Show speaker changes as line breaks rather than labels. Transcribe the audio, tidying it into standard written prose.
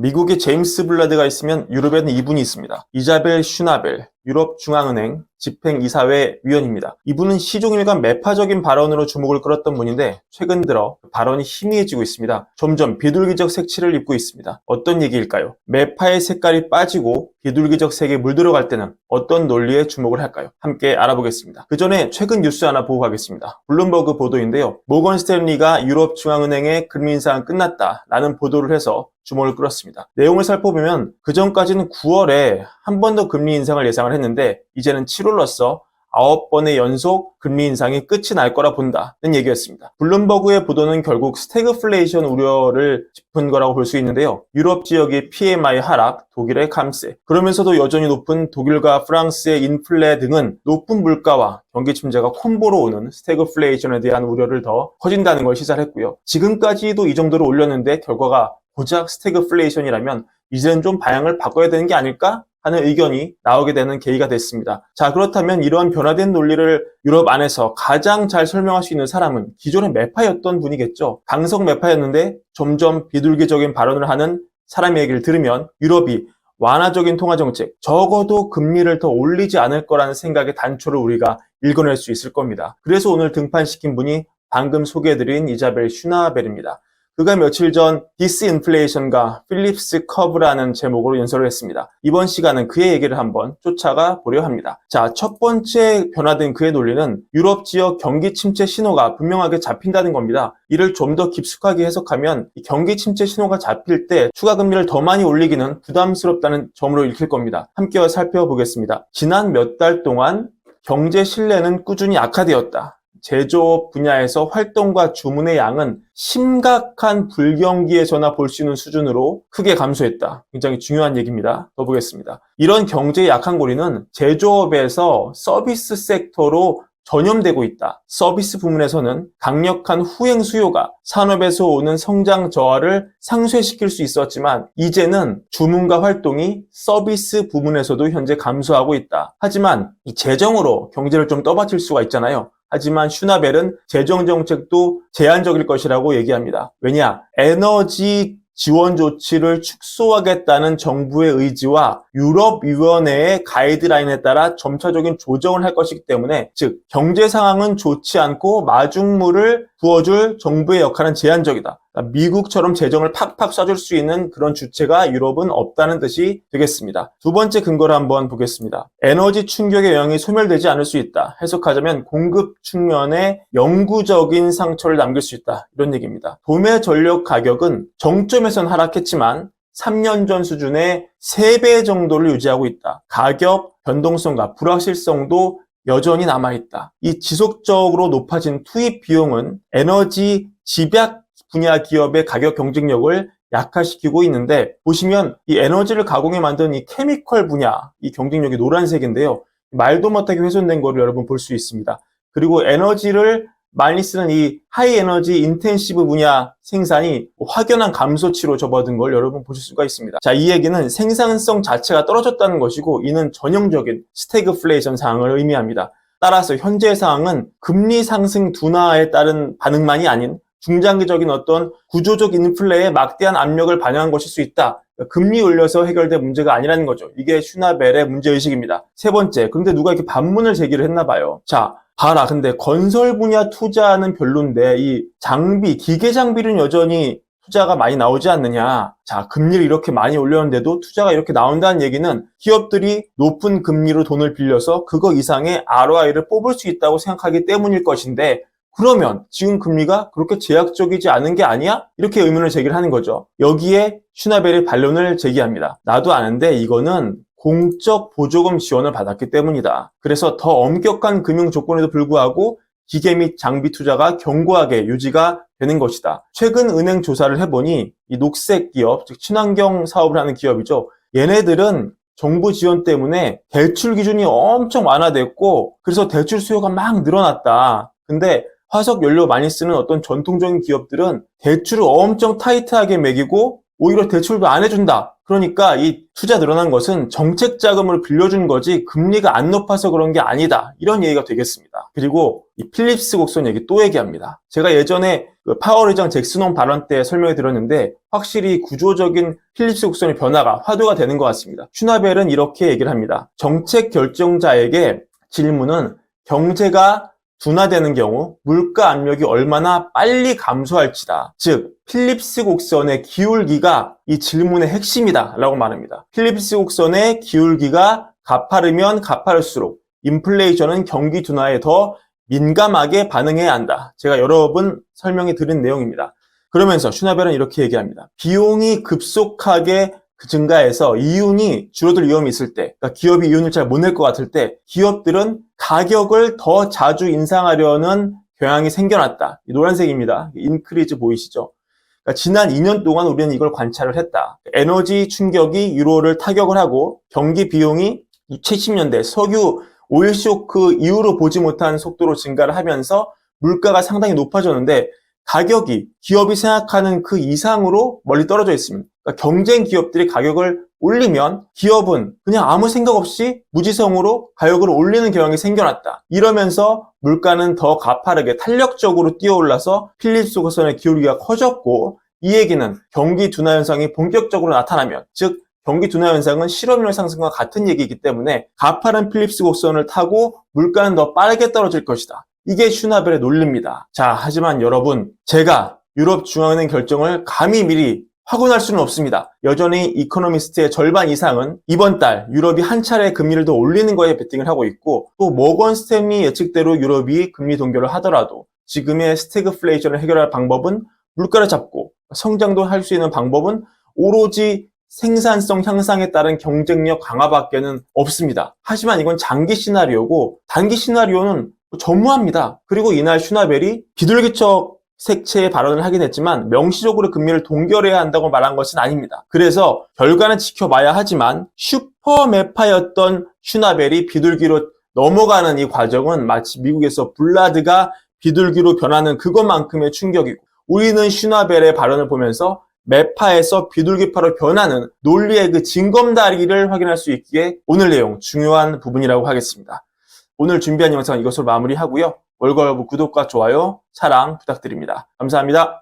미국에 제임스 블라드가 있으면 유럽에는 이분이 있습니다. 이자벨 슈나벨, 유럽중앙은행 집행이사회 위원입니다. 이분은 시종일관 매파적인 발언으로 주목을 끌었던 분인데 최근 들어 발언이 희미해지고 있습니다. 점점 비둘기적 색칠을 입고 있습니다. 어떤 얘기일까요? 매파의 색깔이 빠지고 비둘기적 색이 물들어갈 때는 어떤 논리에 주목을 할까요? 함께 알아보겠습니다. 그 전에 최근 뉴스 하나 보고 가겠습니다. 블룸버그 보도인데요. 모건 스탠리가 유럽중앙은행의 금리 인상은 끝났다라는 보도를 해서 주목을 끌었습니다. 내용을 살펴보면 그전까지는 9월에 한 번 더 금리 인상을 예상을 했는데 이제는 7월로서 9번의 연속 금리 인상이 끝이 날 거라 본다는 얘기였습니다. 블룸버그의 보도는 결국 스태그플레이션 우려를 짚은 거라고 볼 수 있는데요. 유럽 지역의 PMI 하락, 독일의 감세, 그러면서도 여전히 높은 독일과 프랑스의 인플레 등은 높은 물가와 경기 침체가 콤보로 오는 스태그플레이션에 대한 우려를 더 커진다는 걸 시사했고요. 지금까지도 이 정도로 올렸는데 결과가 고작 스태그플레이션이라면 이제는 좀 방향을 바꿔야 되는 게 아닐까 하는 의견이 나오게 되는 계기가 됐습니다. 자, 그렇다면 이러한 변화된 논리를 유럽 안에서 가장 잘 설명할 수 있는 사람은 기존의 매파였던 분이겠죠. 강성 매파였는데 점점 비둘기적인 발언을 하는 사람의 얘기를 들으면 유럽이 완화적인 통화정책, 적어도 금리를 더 올리지 않을 거라는 생각의 단초를 우리가 읽어낼 수 있을 겁니다. 그래서 오늘 등판시킨 분이 방금 소개해드린 이자벨 슈나벨입니다. 그가 며칠 전 디스인플레이션과 필립스 커브라는 제목으로 연설을 했습니다. 이번 시간은 그의 얘기를 한번 쫓아가 보려 합니다. 자, 첫 번째 변화된 그의 논리는 유럽 지역 경기 침체 신호가 분명하게 잡힌다는 겁니다. 이를 좀 더 깊숙하게 해석하면 경기 침체 신호가 잡힐 때 추가 금리를 더 많이 올리기는 부담스럽다는 점으로 읽힐 겁니다. 함께 살펴보겠습니다. 지난 몇 달 동안 경제 신뢰는 꾸준히 악화되었다. 제조업 분야에서 활동과 주문의 양은 심각한 불경기에서나 볼 수 있는 수준으로 크게 감소했다. 굉장히 중요한 얘기입니다. 더 보겠습니다. 이런 경제의 약한 고리는 제조업에서 서비스 섹터로 전염되고 있다. 서비스 부문에서는 강력한 후행 수요가 산업에서 오는 성장 저하를 상쇄시킬 수 있었지만 이제는 주문과 활동이 서비스 부문에서도 현재 감소하고 있다. 하지만 이 재정으로 경제를 좀 떠받칠 수가 있잖아요. 하지만 슈나벨은 재정 정책도 제한적일 것이라고 얘기합니다. 왜냐? 에너지 지원 조치를 축소하겠다는 정부의 의지와 유럽위원회의 가이드라인에 따라 점차적인 조정을 할 것이기 때문에 즉 경제 상황은 좋지 않고 마중물을 부어줄 정부의 역할은 제한적이다. 미국처럼 재정을 팍팍 쏴줄 수 있는 그런 주체가 유럽은 없다는 뜻이 되겠습니다. 두 번째 근거를 한번 보겠습니다. 에너지 충격의 영향이 소멸되지 않을 수 있다. 해석하자면 공급 측면에 영구적인 상처를 남길 수 있다. 이런 얘기입니다. 도매 전력 가격은 정점에선 하락했지만 3년 전 수준의 3배 정도를 유지하고 있다. 가격 변동성과 불확실성도 여전히 남아있다. 이 지속적으로 높아진 투입 비용은 에너지 집약 분야 기업의 가격 경쟁력을 약화시키고 있는데 보시면 이 에너지를 가공해 만든 이 케미컬 분야 이 경쟁력이 노란색인데요. 말도 못하게 훼손된 거를 여러분 볼 수 있습니다. 그리고 에너지를 많이 쓰는 이 하이 에너지 인텐시브 분야 생산이 확연한 감소치로 접어든 걸 여러분 보실 수가 있습니다. 자, 이 얘기는 생산성 자체가 떨어졌다는 것이고 이는 전형적인 스태그플레이션 상황을 의미합니다. 따라서 현재 상황은 금리 상승 둔화에 따른 반응만이 아닌 중장기적인 어떤 구조적 인플레에 막대한 압력을 반영한 것일 수 있다. 금리 올려서 해결될 문제가 아니라는 거죠. 이게 슈나벨의 문제의식입니다. 세 번째, 그런데 누가 이렇게 반문을 제기를 했나 봐요. 자, 봐라. 근데 건설 분야 투자는 별론데 이 장비, 기계 장비는 여전히 투자가 많이 나오지 않느냐. 자, 금리를 이렇게 많이 올렸는데도 투자가 이렇게 나온다는 얘기는 기업들이 높은 금리로 돈을 빌려서 그거 이상의 ROI를 뽑을 수 있다고 생각하기 때문일 것인데 그러면 지금 금리가 그렇게 제약적이지 않은 게 아니야? 이렇게 의문을 제기를 하는 거죠. 여기에 슈나벨이 반론을 제기합니다. 나도 아는데 이거는 공적 보조금 지원을 받았기 때문이다. 그래서 더 엄격한 금융 조건에도 불구하고 기계 및 장비 투자가 견고하게 유지가 되는 것이다. 최근 은행 조사를 해보니 이 녹색 기업, 즉 친환경 사업을 하는 기업이죠. 얘네들은 정부 지원 때문에 대출 기준이 엄청 완화됐고 그래서 대출 수요가 막 늘어났다. 근데 화석 연료 많이 쓰는 어떤 전통적인 기업들은 대출을 엄청 타이트하게 매기고 오히려 대출도 안 해준다. 그러니까 이 투자 늘어난 것은 정책 자금으로 빌려준 거지 금리가 안 높아서 그런 게 아니다. 이런 얘기가 되겠습니다. 그리고 이 필립스 곡선 얘기 또 얘기합니다. 제가 예전에 그 파월 의장 잭슨홈 발언 때 설명해 드렸는데 확실히 구조적인 필립스 곡선의 변화가 화두가 되는 것 같습니다. 슈나벨은 이렇게 얘기를 합니다. 정책 결정자에게 질문은 경제가 둔화되는 경우 물가 압력이 얼마나 빨리 감소할지다. 즉 필립스 곡선의 기울기가 이 질문의 핵심이다 라고 말합니다. 필립스 곡선의 기울기가 가파르면 가파를수록 인플레이션은 경기 둔화에 더 민감하게 반응해야 한다. 제가 여러 번 설명해 드린 내용입니다. 그러면서 슈나벨은 이렇게 얘기합니다. 비용이 급속하게 증가해서 이윤이 줄어들 위험이 있을 때, 그러니까 기업이 이윤을 잘 못 낼 것 같을 때 기업들은 가격을 더 자주 인상하려는 경향이 생겨났다. 노란색입니다. 인크리즈 보이시죠? 그러니까 지난 2년 동안 우리는 이걸 관찰을 했다. 에너지 충격이 유로를 타격을 하고 경기 비용이 70년대 석유 오일 쇼크 이후로 보지 못한 속도로 증가를 하면서 물가가 상당히 높아졌는데 가격이 기업이 생각하는 그 이상으로 멀리 떨어져 있습니다. 그러니까 경쟁 기업들이 가격을 올리면 기업은 그냥 아무 생각 없이 무지성으로 가격을 올리는 경향이 생겨났다. 이러면서 물가는 더 가파르게 탄력적으로 뛰어올라서 필립스 곡선의 기울기가 커졌고 이 얘기는 경기 둔화 현상이 본격적으로 나타나면 즉 경기 둔화 현상은 실업률 상승과 같은 얘기이기 때문에 가파른 필립스 곡선을 타고 물가는 더 빠르게 떨어질 것이다. 이게 슈나벨의 논리입니다. 자, 하지만 여러분, 제가 유럽 중앙은행 결정을 감히 미리 확언할 수는 없습니다. 여전히 이코노미스트의 절반 이상은 이번 달 유럽이 한 차례 금리를 더 올리는 거에 베팅을 하고 있고 또 모건 스탠리 예측대로 유럽이 금리 동결을 하더라도 지금의 스태그플레이션을 해결할 방법은 물가를 잡고 성장도 할 수 있는 방법은 오로지 생산성 향상에 따른 경쟁력 강화밖에는 없습니다. 하지만 이건 장기 시나리오고 단기 시나리오는 전무합니다. 그리고 이날 슈나벨이 비둘기적 색채의 발언을 하긴 했지만 명시적으로 금리를 동결해야 한다고 말한 것은 아닙니다. 그래서 결과는 지켜봐야 하지만 슈퍼 매파였던 슈나벨이 비둘기로 넘어가는 이 과정은 마치 미국에서 블라드가 비둘기로 변하는 그것만큼의 충격이고 우리는 슈나벨의 발언을 보면서 매파에서 비둘기파로 변하는 논리의 그 징검다리를 확인할 수 있기에 오늘 내용 중요한 부분이라고 하겠습니다. 오늘 준비한 영상은 이것으로 마무리하고요. 월걸부 구독과 좋아요, 사랑 부탁드립니다. 감사합니다.